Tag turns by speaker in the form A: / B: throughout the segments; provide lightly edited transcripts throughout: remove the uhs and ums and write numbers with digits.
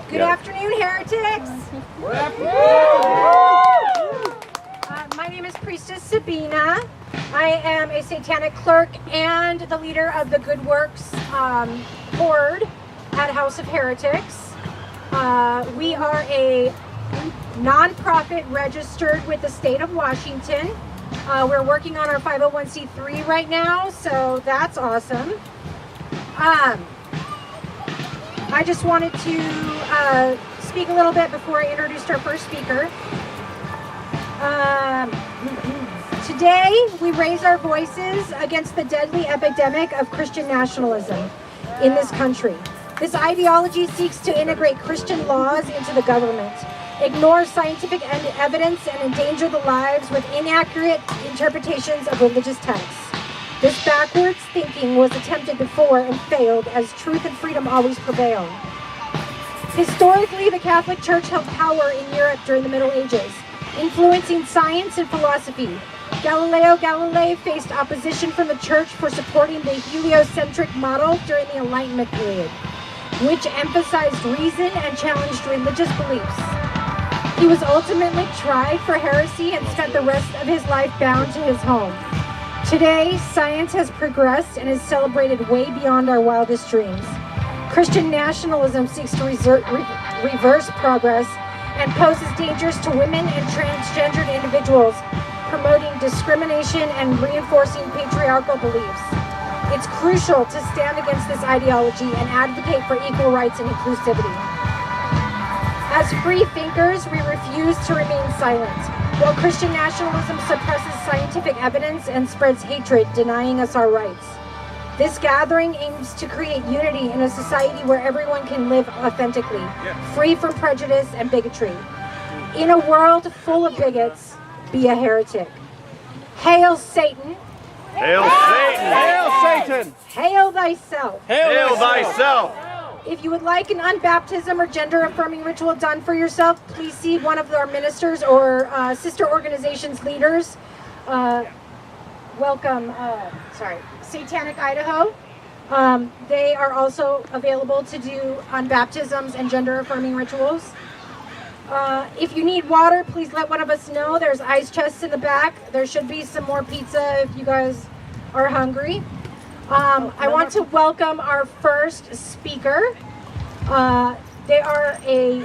A: Good afternoon, Heretics. Good afternoon. My name is Priestess Sabina. I am a satanic clerk and the leader of the Good Works board at House of Heretics. We are a non-profit registered with the state of Washington. We're working on our 501c3 right now, so that's awesome. I just wanted to speak a little bit before I introduced our first speaker. Today, we raise our voices against the deadly epidemic of Christian nationalism in this country. This ideology seeks to integrate Christian laws into the government, ignore scientific evidence, and endanger the lives with inaccurate interpretations of religious texts. This backwards thinking was attempted before and failed, as truth and freedom always prevail. Historically, the Catholic Church held power in Europe during the Middle Ages, influencing science and philosophy. Galileo Galilei faced opposition from the Church for supporting the heliocentric model during the Enlightenment period, which emphasized reason and challenged religious beliefs. He was ultimately tried for heresy and spent the rest of his life bound to his home. Today, science has progressed and is celebrated way beyond our wildest dreams. Christian nationalism seeks to reverse progress and poses dangers to women and transgendered individuals, promoting discrimination and reinforcing patriarchal beliefs. It's crucial to stand against this ideology and advocate for equal rights and inclusivity. As free thinkers, we refuse to remain silent. While Christian nationalism suppresses scientific evidence and spreads hatred, denying us our rights. This gathering aims to create unity in a society where everyone can live authentically, free from prejudice and bigotry. In a world full of bigots, be a heretic. Hail Satan!
B: Hail Satan!
C: Hail Satan!
A: Hail thyself!
B: Hail thyself!
A: If you would like an unbaptism or gender-affirming ritual done for yourself, please see one of our ministers or sister organizations leaders. Welcome, Satanic Idaho. They are also available to do unbaptisms and gender-affirming rituals. If you need water, please let one of us know. There's ice chests in the back. There should be some more pizza if you guys are hungry. I want to welcome our first speaker. They are a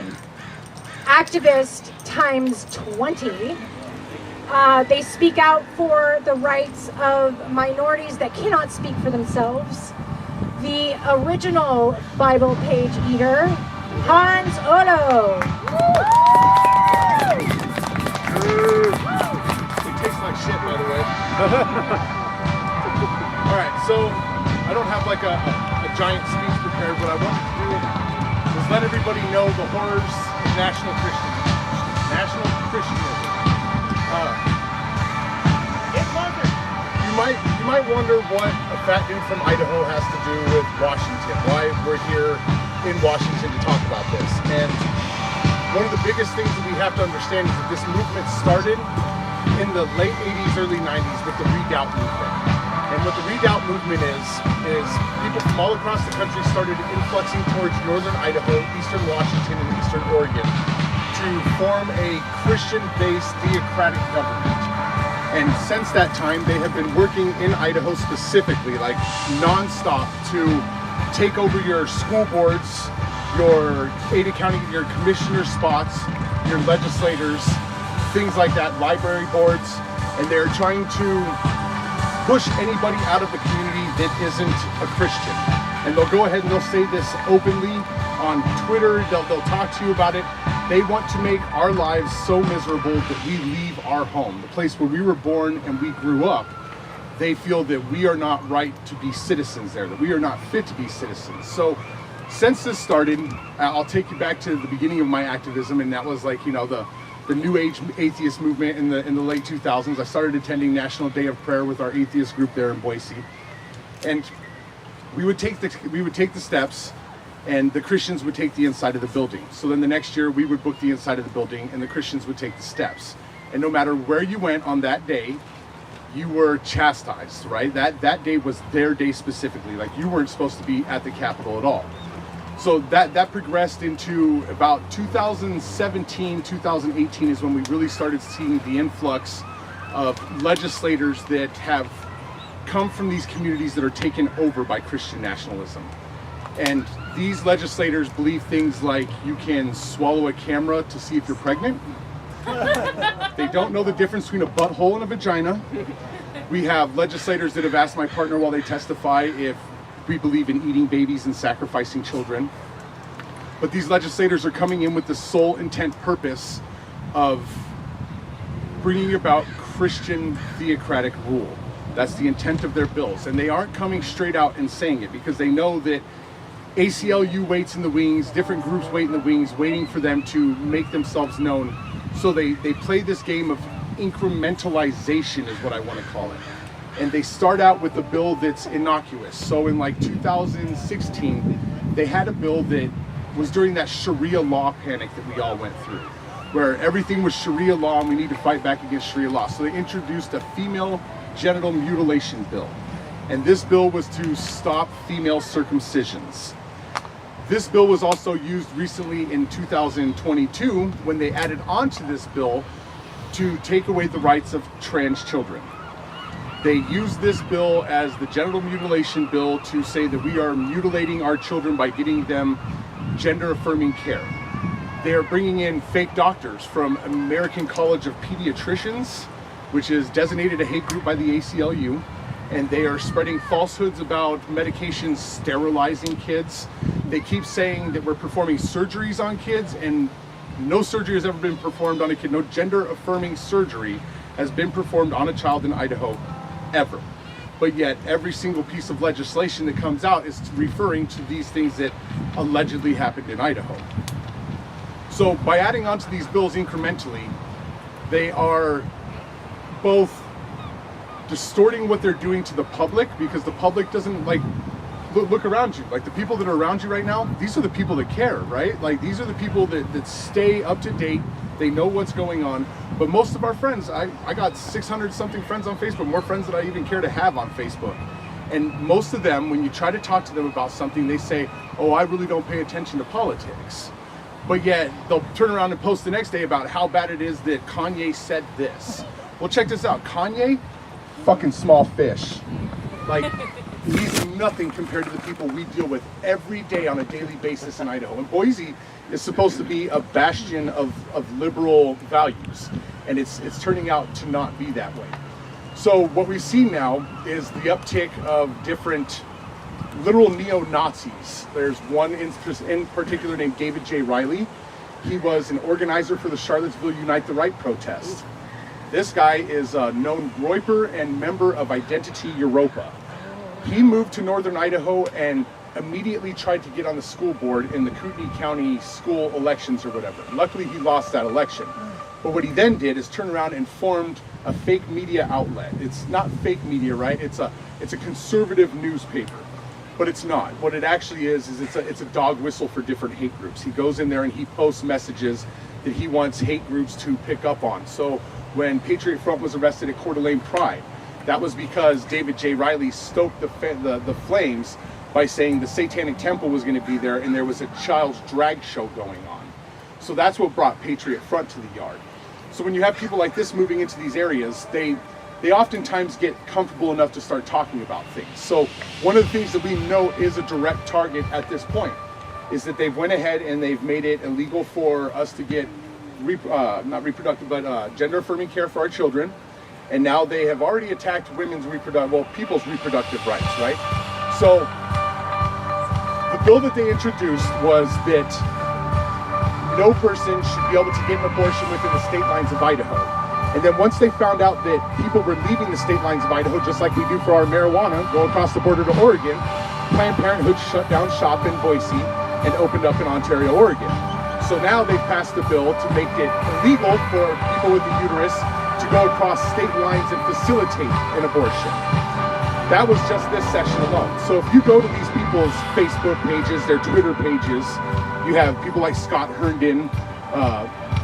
A: activist times 20. They speak out for the rights of minorities that cannot speak for themselves. The original Bible page eater, Hauns Olympia.
C: It tastes like shit, by the way. Alright, so I don't have like a giant speech prepared. What I want to do is let everybody know the horrors of national Christianism. You might wonder what a fat dude from Idaho has to do with Washington, why we're here in Washington to talk about this. And one of the biggest things that we have to understand is that this movement started in the late 80s, early 90s with the Redoubt movement. And what the Redoubt movement is people from all across the country started influxing towards northern Idaho, eastern Washington, and eastern Oregon to form a Christian-based theocratic government. And since that time, they have been working in Idaho specifically, like nonstop, to take over your school boards, your Ada County, your commissioner spots, your legislators, things like that, library boards, and they're trying to push anybody out of the community that isn't a Christian. And they'll go ahead and they'll say this openly on Twitter, they'll talk to you about it. They want to make our lives so miserable that we leave our home, the place where we were born and we grew up. They feel that we are not right to be citizens there, that we are not fit to be citizens. So since this started, I'll take you back to the beginning of my activism, and that was like, you know, the New Age atheist movement in the late 2000s. I started attending National Day of Prayer with our atheist group there in Boise, and we would take the steps, and the Christians would take the inside of the building. So then the next year we would book the inside of the building, and the Christians would take the steps. And no matter where you went on that day, you were chastised, right? That day was their day specifically. Like, you weren't supposed to be at the Capitol at all. So that progressed into about 2017, 2018 is when we really started seeing the influx of legislators that have come from these communities that are taken over by Christian nationalism. And these legislators believe things like you can swallow a camera to see if you're pregnant. They don't know the difference between a butthole and a vagina. We have legislators that have asked my partner while they testify if we believe in eating babies and sacrificing children. But these legislators are coming in with the sole intent purpose of bringing about Christian theocratic rule. That's the intent of their bills. And they aren't coming straight out and saying it because they know that ACLU waits in the wings, different groups wait in the wings, waiting for them to make themselves known. So they play this game of incrementalization is what I want to call it. And they start out with a bill that's innocuous. So in like 2016, they had a bill that was during that Sharia law panic that we all went through, where everything was Sharia law and we need to fight back against Sharia law. So they introduced a female genital mutilation bill. And this bill was to stop female circumcisions. This bill was also used recently in 2022 when they added on to this bill to take away the rights of trans children. They used this bill as the genital mutilation bill to say that we are mutilating our children by getting them gender affirming care. They are bringing in fake doctors from American College of Pediatricians, which is designated a hate group by the ACLU, and they are spreading falsehoods about medications sterilizing kids. They keep saying that we're performing surgeries on kids, and no surgery has ever been performed on a kid. No gender affirming surgery has been performed on a child in Idaho ever. But yet every single piece of legislation that comes out is referring to these things that allegedly happened in Idaho. So by adding on to these bills incrementally, they are both distorting what they're doing to the public, because the public doesn't like look around you. Like the people that are around you right now, these are the people that care, right? Like these are the people that stay up to date. They know what's going on. But most of our friends, I got 600 something friends on Facebook, more friends than I even care to have on Facebook. And most of them, when you try to talk to them about something, they say, oh, I really don't pay attention to politics. But yet they'll turn around and post the next day about how bad it is that Kanye said this. Well, check this out. Kanye, fucking small fish. Like, he's nothing compared to the people we deal with every day on a daily basis in Idaho. And Boise is supposed to be a bastion of liberal values, and it's turning out to not be that way. So what we see now is the uptick of different literal neo-Nazis. There's one in particular named David J. Riley. He was an organizer for the Charlottesville Unite the Right protest. This guy is a known groyper and member of Identity Europa. He moved to northern Idaho and immediately tried to get on the school board in the Kootenai County school elections or whatever. Luckily, he lost that election. But what he then did is turn around and formed a fake media outlet. It's not fake media, right? It's a conservative newspaper, but it's not. What it actually is it's a dog whistle for different hate groups. He goes in there and he posts messages that he wants hate groups to pick up on. So when Patriot Front was arrested at Coeur d'Alene Pride, that was because David J. Riley stoked the flames by saying the Satanic Temple was going to be there and there was a child's drag show going on. So that's what brought Patriot Front to the yard. So when you have people like this moving into these areas, they oftentimes get comfortable enough to start talking about things. So one of the things that we know is a direct target at this point is that they've went ahead and they've made it illegal for us to get gender affirming care for our children. And now they have already attacked people's reproductive rights, right? So the bill that they introduced was that no person should be able to get an abortion within the state lines of Idaho. And then once they found out that people were leaving the state lines of Idaho, just like we do for our marijuana, go across the border to Oregon, Planned Parenthood shut down shop in Boise and opened up in Ontario, Oregon. So now they've passed a bill to make it illegal for people with a uterus to go across state lines and facilitate an abortion. That was just this session alone. So if you go to these people's Facebook pages, their Twitter pages, you have people like Scott Herndon,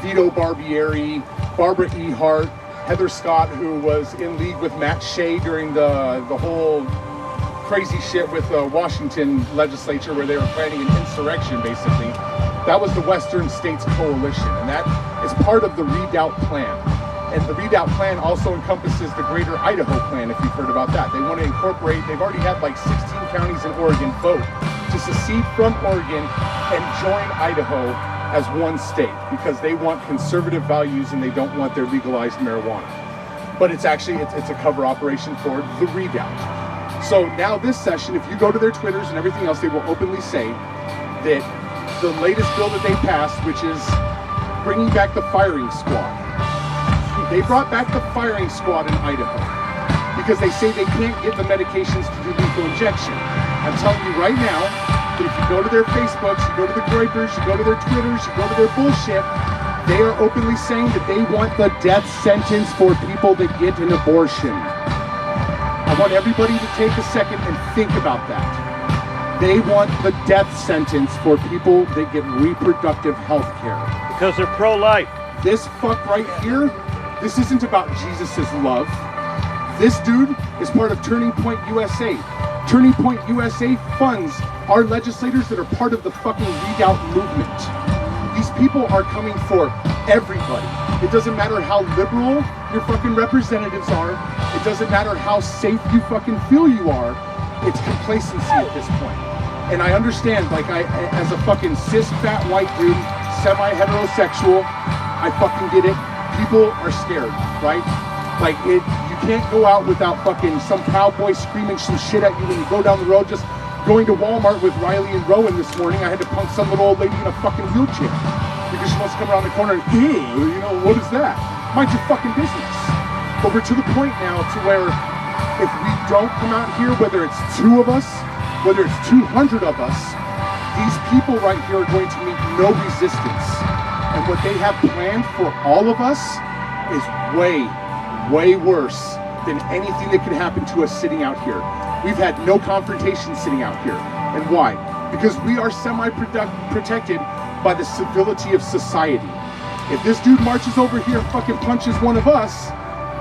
C: Vito Barbieri, Barbara E. Hart, Heather Scott, who was in league with Matt Shea during the whole crazy shit with the Washington legislature where they were planning an insurrection, basically. That was the Western States Coalition, and that is part of the Redoubt Plan. And the Redoubt Plan also encompasses the Greater Idaho Plan, if you've heard about that. They want to incorporate, they've already had like 16 counties in Oregon vote to secede from Oregon and join Idaho as one state because they want conservative values and they don't want their legalized marijuana. But it's actually, it's a cover operation for the Redoubt. So now this session, if you go to their Twitters and everything else, they will openly say that the latest bill that they passed, which is bringing back the firing squad. They brought back the firing squad in Idaho because they say they can't get the medications to do lethal injection. I'm telling you right now that if you go to their Facebooks, you go to the Groypers, you go to their Twitters, you go to their bullshit, they are openly saying that they want the death sentence for people that get an abortion. I want everybody to take a second and think about that. They want the death sentence for people that get reproductive health care.
B: Because they're pro-life.
C: This fuck right here, this isn't about Jesus' love. This dude is part of Turning Point USA. Turning Point USA funds our legislators that are part of the fucking Redoubt movement. These people are coming for everybody. It doesn't matter how liberal your fucking representatives are. It doesn't matter how safe you fucking feel you are. It's complacency at this point. And I understand, like, as a fucking cis fat white dude, semi-heterosexual, I fucking get it. People are scared, right? Like, you can't go out without fucking some cowboy screaming some shit at you when you go down the road. Just going to Walmart with Riley and Rowan this morning, I had to punk some little old lady in a fucking wheelchair because she wants to come around the corner and, you know, what is that? Mind your fucking business. But we're to the point now to where if we don't come out here, whether it's 2 of us, whether it's 200 of us, these people right here are going to meet no resistance. And what they have planned for all of us is way, way worse than anything that could happen to us sitting out here. We've had no confrontation sitting out here. And why? Because we are semi-protected by the civility of society. If this dude marches over here and fucking punches one of us,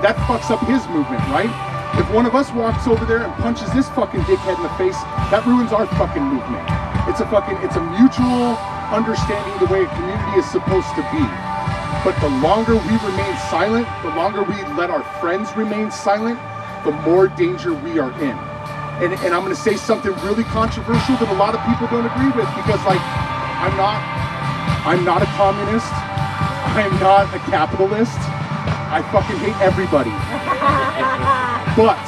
C: that fucks up his movement, right? If one of us walks over there and punches this fucking dickhead in the face, that ruins our fucking movement. It's a mutual understanding the way a community is supposed to be. But the longer we remain silent, the longer we let our friends remain silent, the more danger we are in. And I'm going to say something really controversial that a lot of people don't agree with because, like, I'm not a communist. I'm not a capitalist. I fucking hate everybody. But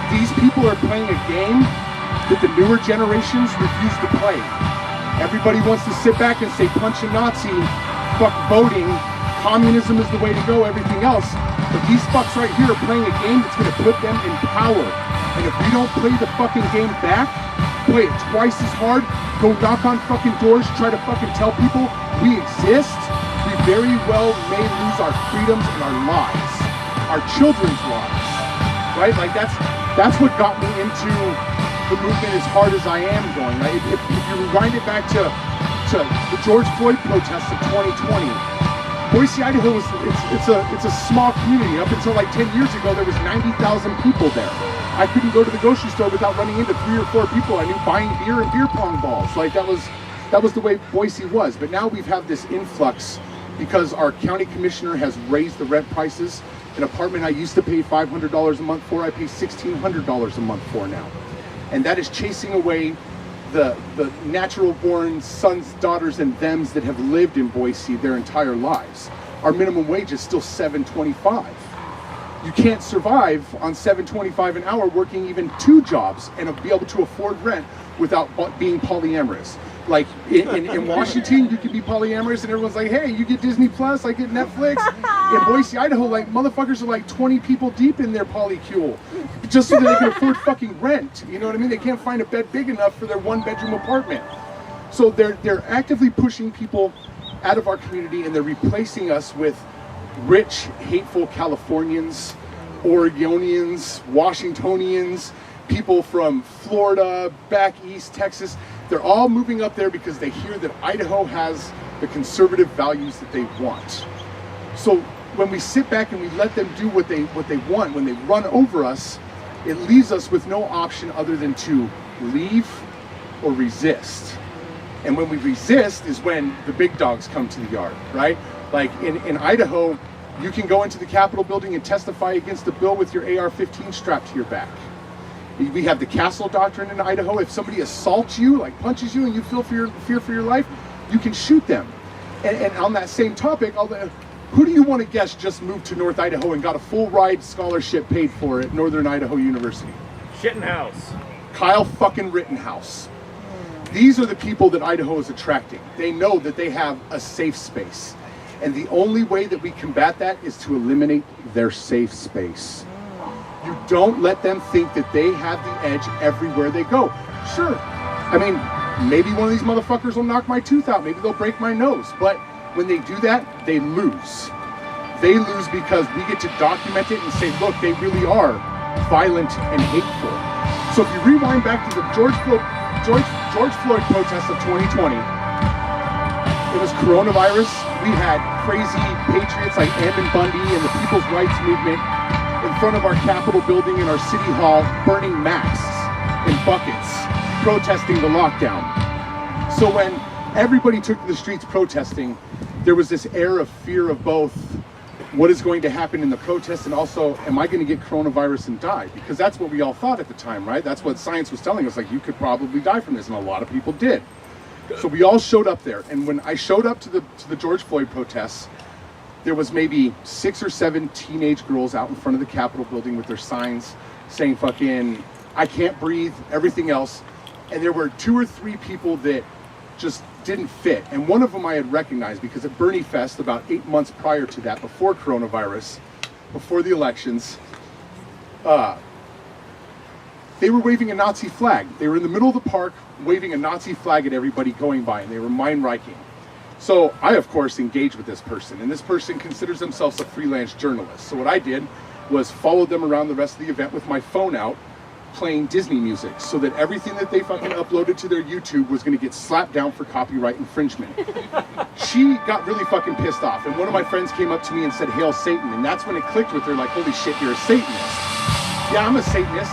C: these people are playing a game that the newer generations refuse to play. Everybody wants to sit back and say punch a Nazi, fuck voting, communism is the way to go, everything else. But these fucks right here are playing a game that's going to put them in power. And if we don't play the fucking game back, play it twice as hard, go knock on fucking doors, try to fucking tell people we exist, we very well may lose our freedoms and our lives, our children's lives, right? Like that's what got me into the movement as hard as I am going. Right? If you rewind it back to the George Floyd protests of 2020, Boise, Idaho it's a small community. Up until like 10 years ago, there was 90,000 people there. I couldn't go to the grocery store without running into 3 or 4 people I knew buying beer and beer pong balls. Like that was the way Boise was. But now we've had this influx because our county commissioner has raised the rent prices. An apartment I used to pay $500 a month for, I pay $1,600 a month for now. And that is chasing away the natural born sons, daughters, and thems that have lived in Boise their entire lives. Our minimum wage is still $7.25. You can't survive on $7.25 an hour working even 2 jobs and be able to afford rent without being polyamorous. Like in Washington, you can be polyamorous and everyone's like, hey, you get Disney Plus, I get Netflix. In Boise, Idaho, like motherfuckers are like 20 people deep in their polycule just so that they can afford fucking rent. You know what I mean? They can't find a bed big enough for their 1-bedroom apartment. So they're actively pushing people out of our community and they're replacing us with rich, hateful Californians, Oregonians, Washingtonians, people from Florida, back east, Texas. They're all moving up there because they hear that Idaho has the conservative values that they want. So when we sit back and we let them do what they want, when they run over us, it leaves us with no option other than to leave or resist. And when we resist is when the big dogs come to the yard, right? Like in Idaho, you can go into the Capitol building and testify against a bill with your AR-15 strapped to your back. We have the castle doctrine in Idaho. If somebody assaults you, like punches you, and you feel fear for your life, you can shoot them. And on that same topic, who do you want to guess just moved to North Idaho and got a full ride scholarship paid for at Northern Idaho University?
B: Shittenhouse.
C: Kyle fucking Rittenhouse. These are the people that Idaho is attracting. They know that they have a safe space. And the only way that we combat that is to eliminate their safe space. You don't let them think that they have the edge everywhere they go. Sure, I mean, maybe one of these motherfuckers will knock my tooth out. Maybe they'll break my nose. But when they do that, they lose. They lose because we get to document it and say, look, they really are violent and hateful. So if you rewind back to the George Floyd protests of 2020, it was coronavirus. We had crazy patriots like Ammon Bundy and the People's Rights Movement in front of our Capitol building and our city hall, burning masks and buckets, protesting the lockdown. So when everybody took to the streets protesting, there was this air of fear of both what is going to happen in the protest and also, am I going to get coronavirus and die? Because that's what we all thought at the time, right? That's what science was telling us, like, you could probably die from this, and a lot of people did. So we all showed up there, and when I showed up to the George Floyd protests, there was maybe 6 or 7 teenage girls out in front of the Capitol building with their signs saying fucking, I can't breathe, everything else. And there were 2 or 3 people that just didn't fit. And one of them I had recognized because at Bernie Fest about 8 months prior to that, before coronavirus, before the elections, they were waving a Nazi flag. They were in the middle of the park waving a Nazi flag at everybody going by, and they were mind-riking. So I, of course, engaged with this person, and this person considers themselves a freelance journalist. So what I did was follow them around the rest of the event with my phone out, playing Disney music, so that everything that they fucking uploaded to their YouTube was going to get slapped down for copyright infringement. She got really fucking pissed off, and one of my friends came up to me and said, "Hail Satan," and that's when it clicked with her, like, holy shit, you're a Satanist. Yeah, I'm a Satanist.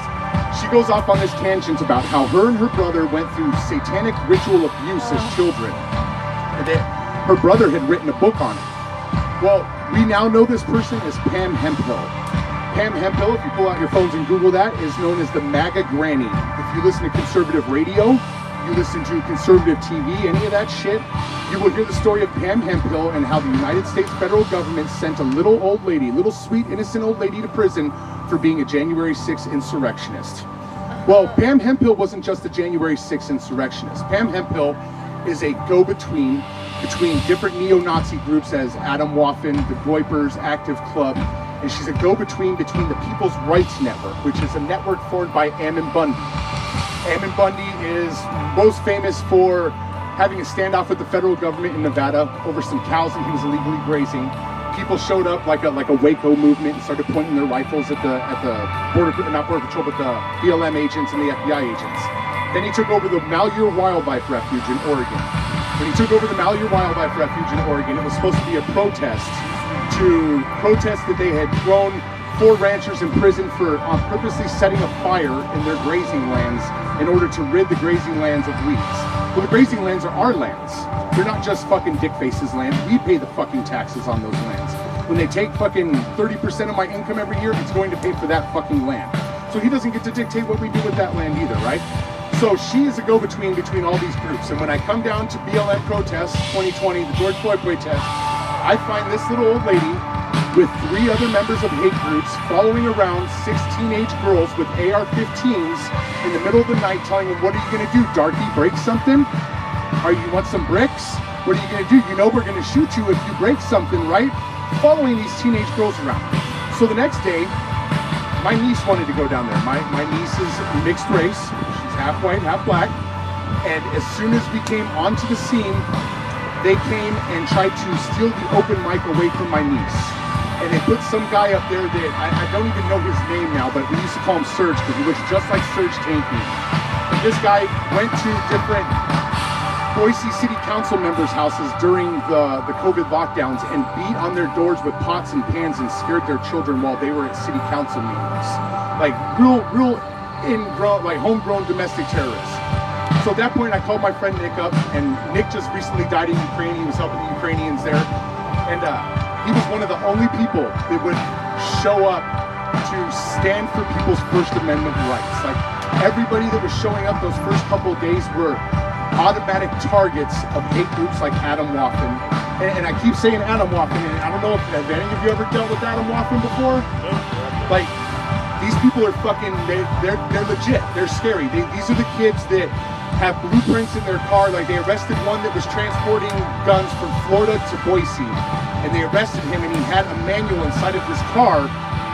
C: She goes off on this tangent about how her and her brother went through satanic ritual abuse as children, and that her brother had written a book on it. Well, we now know this person as Pam Hemphill. Pam Hemphill, if you pull out your phones and Google that, is known as the MAGA Granny. If you listen to conservative radio, you listen to conservative TV, any of that shit, you will hear the story of Pam Hemphill and how the United States federal government sent a little old lady, little sweet, innocent old lady to prison for being a January 6th insurrectionist. Well, Pam Hemphill wasn't just a January 6th insurrectionist. Pam Hemphill is a go-between between different neo-Nazi groups as Adam Waffen, the Goipers, Active Club, and she's a go-between between the People's Rights Network, which is a network formed by Ammon Bundy. Ammon Bundy is most famous for having a standoff with the federal government in Nevada over some cows that he was illegally grazing. People showed up like a Waco movement and started pointing their rifles at the not border patrol, but the BLM agents and the FBI agents. Then he took over the Malheur Wildlife Refuge in Oregon. When he took over the Malheur Wildlife Refuge in Oregon, it was supposed to be a protest that they had thrown 4 ranchers in prison for purposely setting a fire in their grazing lands in order to rid the grazing lands of weeds. Well, the grazing lands are our lands. They're not just fucking Dickface's land. We pay the fucking taxes on those lands. When they take fucking 30% of my income every year, it's going to pay for that fucking land. So he doesn't get to dictate what we do with that land either, right? So she is a go-between between all these groups. And when I come down to BLM protests 2020, the George Floyd protest, I find this little old lady with 3 other members of hate groups following around 6 teenage girls with AR-15s in the middle of the night telling them, what are you going to do, darky, break something? You want some bricks? What are you going to do? You know we're going to shoot you if you break something, right? Following these teenage girls around. So the next day, my niece wanted to go down there. My niece is mixed race. She's half white, half black. And as soon as we came onto the scene, they came and tried to steal the open mic away from my niece. And they put some guy up there that I don't even know his name now, but we used to call him Surge because he looks just like Surge Tanky. And this guy went to different Boise City Council members' houses during the COVID lockdowns and beat on their doors with pots and pans and scared their children while they were at city council meetings. Like real ingrown, like homegrown domestic terrorists. So at that point, I called my friend Nick up, and Nick just recently died in Ukraine. He was helping the Ukrainians there, and he was one of the only people that would show up to stand for people's First Amendment rights. Like everybody that was showing up those first couple of days were automatic targets of hate groups like Adam Waffen. And I keep saying Adam Waffen, and I don't know if have any of you ever dealt with Adam Waffen before? Like, these people are fucking, they're legit, they're scary. These are the kids that have blueprints in their car. Like, they arrested one that was transporting guns from Florida to Boise, and they arrested him, and he had a manual inside of his car.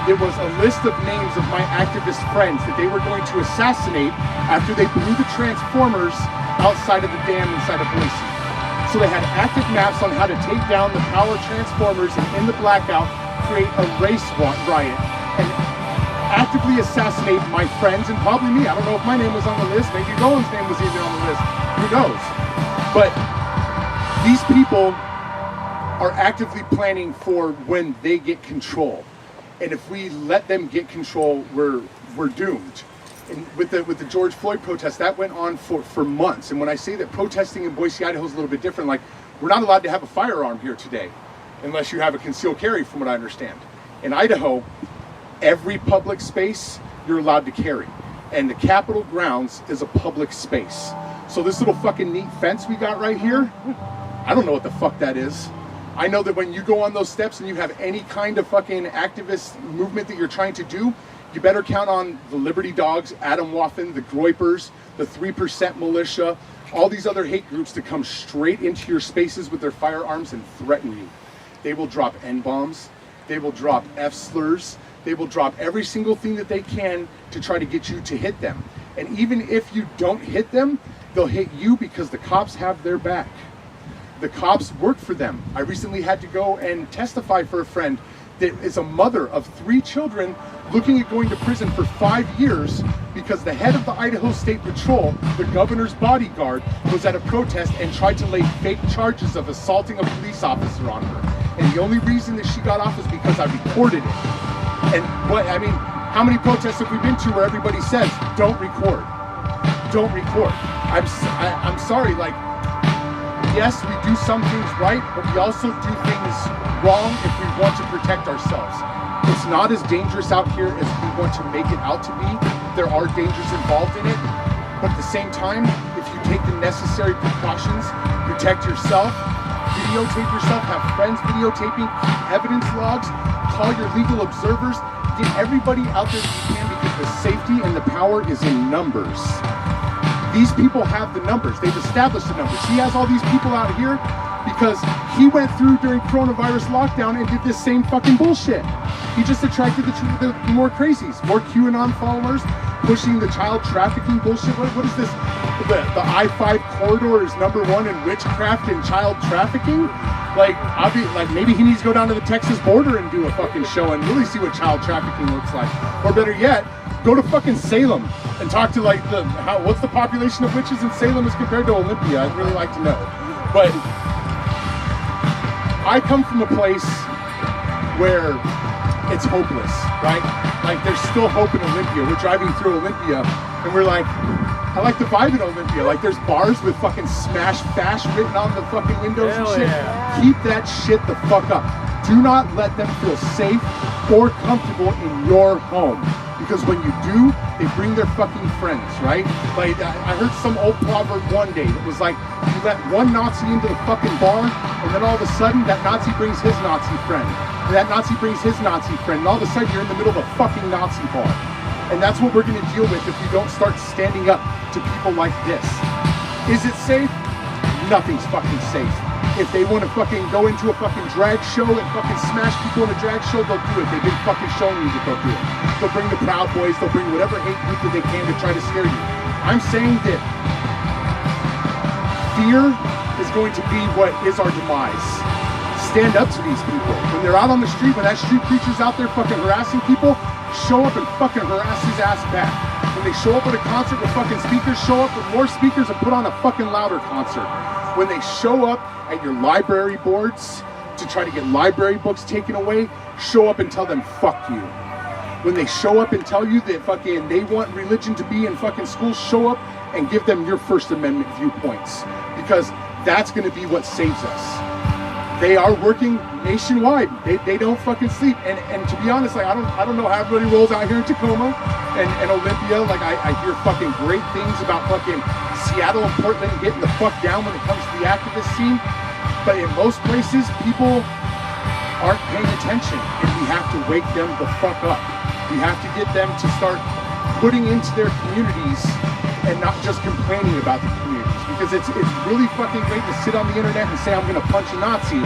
C: It was a list of names of my activist friends that they were going to assassinate after they blew the transformers outside of the dam inside of Boise. So they had active maps on how to take down the power transformers and in the blackout create a race riot and actively assassinate my friends and probably me. I don't know if my name was on the list. Maybe Rowan's name was even on the list. Who knows? But these people are actively planning for when they get control. And if we let them get control, we're doomed. And with the George Floyd protest, that went on for months. And when I say that protesting in Boise, Idaho is a little bit different, like we're not allowed to have a firearm here today, unless you have a concealed carry, from what I understand. In Idaho, every public space you're allowed to carry. And the Capitol grounds is a public space. So this little fucking neat fence we got right here, I don't know what the fuck that is. I know that when you go on those steps and you have any kind of fucking activist movement that you're trying to do, you better count on the Liberty Dogs, Adam Waffen, the Groypers, the 3% militia, all these other hate groups to come straight into your spaces with their firearms and threaten you. They will drop N-bombs, they will drop F-slurs, they will drop every single thing that they can to try to get you to hit them. And even if you don't hit them, they'll hit you because the cops have their back. The cops work for them. I recently had to go and testify for a friend that is a mother of 3 children looking at going to prison for 5 years because the head of the Idaho State Patrol, the governor's bodyguard, was at a protest and tried to lay fake charges of assaulting a police officer on her. And the only reason that she got off is because I recorded it. And how many protests have we been to where everybody says, don't record, don't record? I'm sorry, like, yes, we do some things right, but we also do things wrong if we want to protect ourselves. It's not as dangerous out here as we want to make it out to be. There are dangers involved in it, but at the same time, if you take the necessary precautions, protect yourself, videotape yourself, have friends videotaping, evidence logs, call your legal observers, get everybody out there that you can, because the safety and the power is in numbers. These people have the numbers. They've established the numbers. He has all these people out here because he went through during coronavirus lockdown and did this same fucking bullshit. He just attracted the more crazies, more QAnon followers, pushing the child trafficking bullshit. What is this? The I-5 corridor is #1 in witchcraft and child trafficking? Like, maybe he needs to go down to the Texas border and do a fucking show and really see what child trafficking looks like. Or better yet, go to fucking Salem and talk to what's the population of witches in Salem as compared to Olympia? I'd really like to know. But I come from a place where it's hopeless, right? Like, there's still hope in Olympia. We're driving through Olympia and we're like, I like the vibe in Olympia. Like, there's bars with fucking smash fash written on the fucking windows and shit. Yeah. Keep that shit the fuck up. Do not let them feel safe or comfortable in your home. Because when you do, they bring their fucking friends, right? Like, I heard some old proverb one day that was like, you let one Nazi into the fucking bar, and then all of a sudden, that Nazi brings his Nazi friend. And that Nazi brings his Nazi friend, and all of a sudden, you're in the middle of a fucking Nazi bar. And that's what we're gonna deal with if you don't start standing up to people like this. Is it safe? Nothing's fucking safe. If they want to fucking go into a fucking drag show and fucking smash people in a drag show, they'll do it. They've been fucking showing you that they'll do it. They'll bring the Proud Boys, they'll bring whatever hate group that they can to try to scare you. I'm saying that fear is going to be what is our demise. Stand up to these people. When they're out on the street, when that street preacher's out there fucking harassing people, show up and fucking harass his ass back. When they show up at a concert with fucking speakers, show up with more speakers and put on a fucking louder concert. When they show up at your library boards to try to get library books taken away, show up and tell them, fuck you. When they show up and tell you that fucking they want religion to be in fucking schools, show up and give them your First Amendment viewpoints. Because that's going to be what saves us. They are working nationwide. They don't fucking sleep. And to be honest, like I don't know how everybody rolls out here in Tacoma and Olympia. Like I hear fucking great things about fucking Seattle and Portland getting the fuck down when it comes to the activist scene. But in most places, people aren't paying attention, and we have to wake them the fuck up. We have to get them to start putting into their communities and not just complaining about the communities. Because it's really fucking great to sit on the internet and say, I'm gonna punch a Nazi.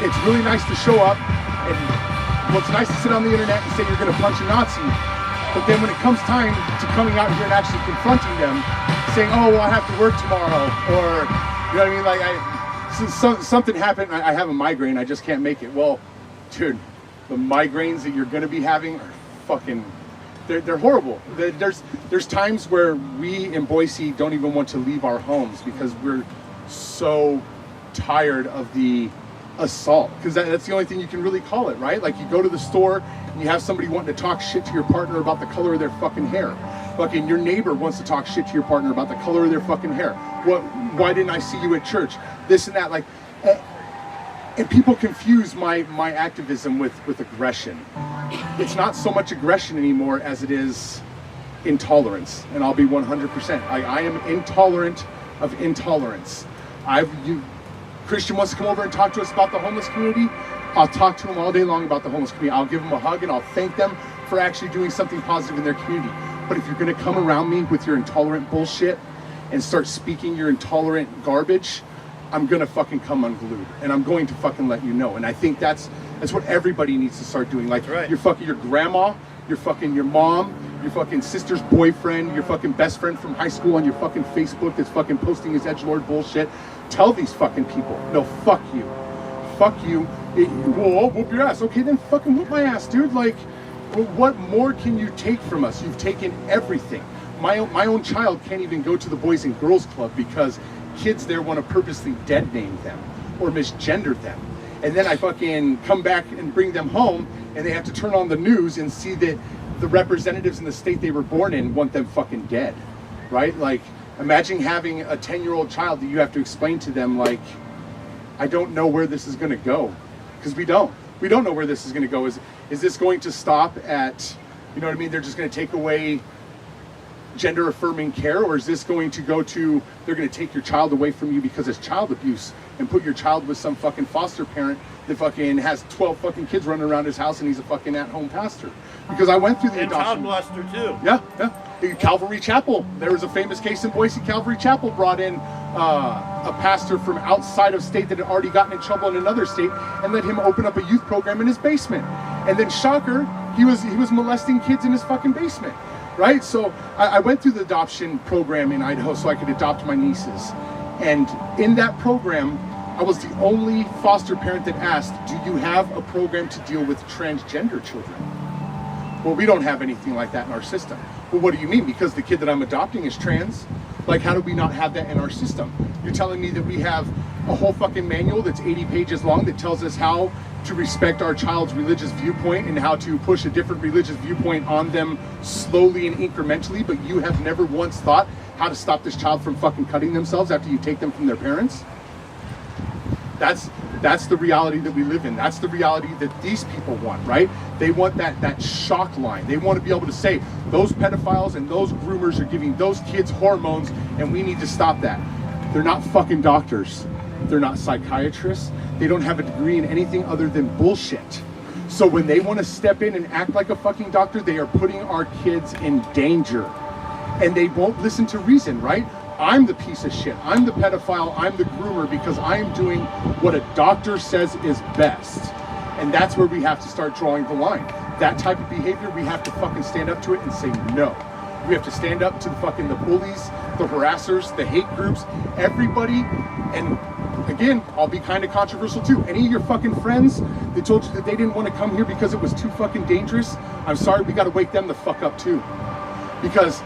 C: It's really nice to show up, and well, it's nice to sit on the internet and say you're gonna punch a Nazi. But then when it comes time to coming out here and actually confronting them, saying, oh, well, I have to work tomorrow, or, you know what I mean? Like, something happened, I have a migraine, I just can't make it. Well, dude, the migraines that you're gonna be having are fucking, they're horrible. There's times where we in Boise don't even want to leave our homes because we're so tired of the assault, because that's the only thing you can really call it, right? Like you go to the store and you have somebody wanting to talk shit to your partner about the color of their fucking hair. Fucking your neighbor wants to talk shit to your partner about the color of their fucking hair. Why didn't I see you at church? This and that, like, and people confuse my activism with aggression. It's not so much aggression anymore as it is intolerance, and I'll be 100%. I am intolerant of intolerance. Christian wants to come over and talk to us about the homeless community. I'll talk to him all day long about the homeless community. I'll give him a hug and I'll thank them for actually doing something positive in their community. But if you're gonna come around me with your intolerant bullshit and start speaking your intolerant garbage, I'm gonna fucking come unglued, and I'm going to fucking let you know. And I think that's what everybody needs to start doing. Like, right. Your grandma, your mom, your fucking sister's boyfriend, your fucking best friend from high school on your fucking Facebook that's fucking posting his edgelord bullshit. Tell these fucking people, no, fuck you. Fuck you. Well, I'll whoop your ass. Okay, then fucking whoop my ass, dude. Like, what more can you take from us? You've taken everything. My own child can't even go to the Boys and Girls Club because kids there want to purposely dead name them or misgender them. And then I fucking come back and bring them home and they have to turn on the news and see that the representatives in the state they were born in want them fucking dead, right? Like, imagine having a 10-year-old child that you have to explain to them, like, I don't know where this is going to go. Because we don't know where this is going to go. Is this going to stop at, you know what I mean, they're just going to take away gender affirming care, or is this going to go to, they're going to take your child away from you because it's child abuse and put your child with some fucking foster parent that fucking has 12 fucking kids running around his house and he's a fucking at-home pastor? Because I went through the adoption.
B: And child molester too.
C: Yeah. Calvary Chapel. There was a famous case in Boise. Calvary Chapel brought in a pastor from outside of state that had already gotten in trouble in another state and let him open up a youth program in his basement. And then shocker, he was molesting kids in his fucking basement. Right? So I went through the adoption program in Idaho so I could adopt my nieces. And in that program, I was the only foster parent that asked, do you have a program to deal with transgender children? Well, we don't have anything like that in our system. Well, what do you mean? Because the kid that I'm adopting is trans? Like, how do we not have that in our system? You're telling me that we have a whole fucking manual that's 80 pages long that tells us how to respect our child's religious viewpoint and how to push a different religious viewpoint on them slowly and incrementally, but you have never once thought how to stop this child from fucking cutting themselves after you take them from their parents? That's the reality that we live in. That's the reality that these people want, right? They want that shock line. They want to be able to say, those pedophiles and those groomers are giving those kids hormones and we need to stop that. They're not fucking doctors. They're not psychiatrists. They don't have a degree in anything other than bullshit. So when they want to step in and act like a fucking doctor, they are putting our kids in danger. And they won't listen to reason, right? I'm the piece of shit. I'm the pedophile. I'm the groomer because I am doing what a doctor says is best. And that's where we have to start drawing the line. That type of behavior, we have to fucking stand up to it and say no. We have to stand up to the bullies, the harassers, the hate groups, everybody. And again, I'll be kind of controversial too. Any of your fucking friends that told you that they didn't want to come here because it was too fucking dangerous, I'm sorry, we got to wake them the fuck up too. Because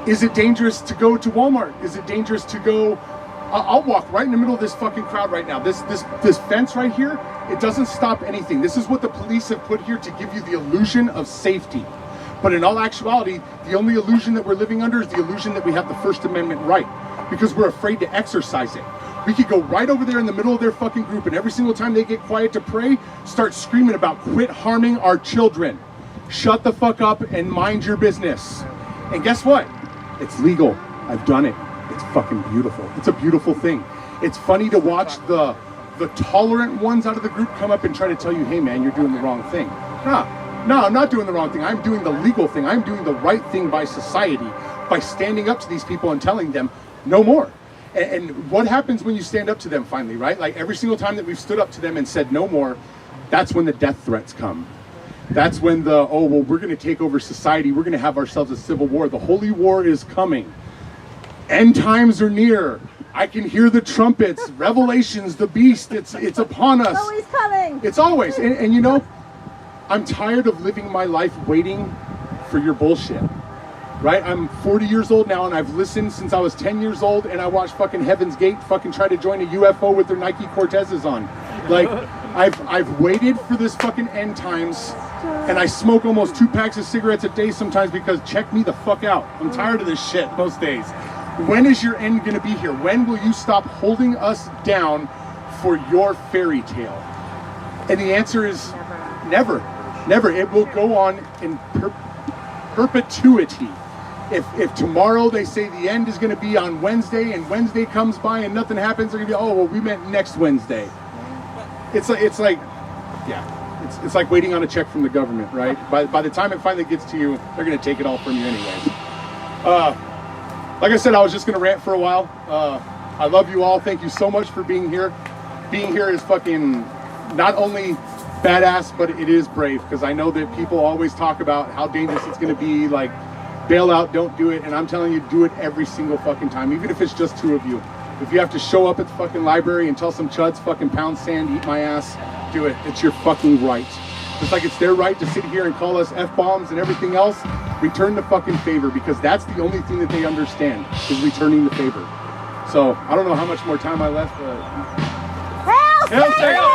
C: is it dangerous to go to Walmart? Is it dangerous to go? I'll walk right in the middle of this fucking crowd right now. This fence right here, it doesn't stop anything. This is what the police have put here to give you the illusion of safety. But in all actuality, the only illusion that we're living under is the illusion that we have the First Amendment right, because we're afraid to exercise it. We could go right over there in the middle of their fucking group, and every single time they get quiet to pray, start screaming about quit harming our children. Shut the fuck up and mind your business. And guess what? It's legal. I've done it. It's fucking beautiful. It's a beautiful thing. It's funny to watch the tolerant ones out of the group come up and try to tell you, hey man, you're doing the wrong thing. No, I'm not doing the wrong thing. I'm doing the legal thing. I'm doing the right thing by society, by standing up to these people and telling them no more. And what happens when you stand up to them finally, right? Like every single time that we've stood up to them and said no more, that's when the death threats come. That's when oh, well, we're going to take over society. We're going to have ourselves a civil war. The holy war is coming. End times are near. I can hear the trumpets, Revelations, the beast. It's upon us.
D: It's always coming.
C: It's always. And you know, I'm tired of living my life waiting for your bullshit. Right? I'm 40 years old now, and I've listened since I was 10 years old, and I watched fucking Heaven's Gate fucking try to join a UFO with their Nike Cortezes on. Like, I've waited for this fucking end times, and I smoke almost 2 packs of cigarettes a day sometimes because check me the fuck out. I'm tired of this shit most days. When is your end gonna be here? When will you stop holding us down for your fairy tale? And the answer is never. Never. It will go on in perpetuity. If tomorrow they say the end is going to be on Wednesday, and Wednesday comes by and nothing happens, they're going to be, oh, well, we meant next Wednesday. It's like waiting on a check from the government, right? By the time it finally gets to you, they're going to take it all from you anyways. Like I said, I was just going to rant for a while. I love you all. Thank you so much for being here. Being here is fucking not only badass, but it is brave, because I know that people always talk about how dangerous it's going to be, like, bail out, don't do it, and I'm telling you, do it every single fucking time, even if it's just 2 of you. If you have to show up at the fucking library and tell some chuds fucking pound sand, eat my ass, do it. It's your fucking right. Just like it's their right to sit here and call us F-bombs and everything else, return the fucking favor, because that's the only thing that they understand, is returning the favor. So, I don't know how much more time I left, but...
D: Hail Satan!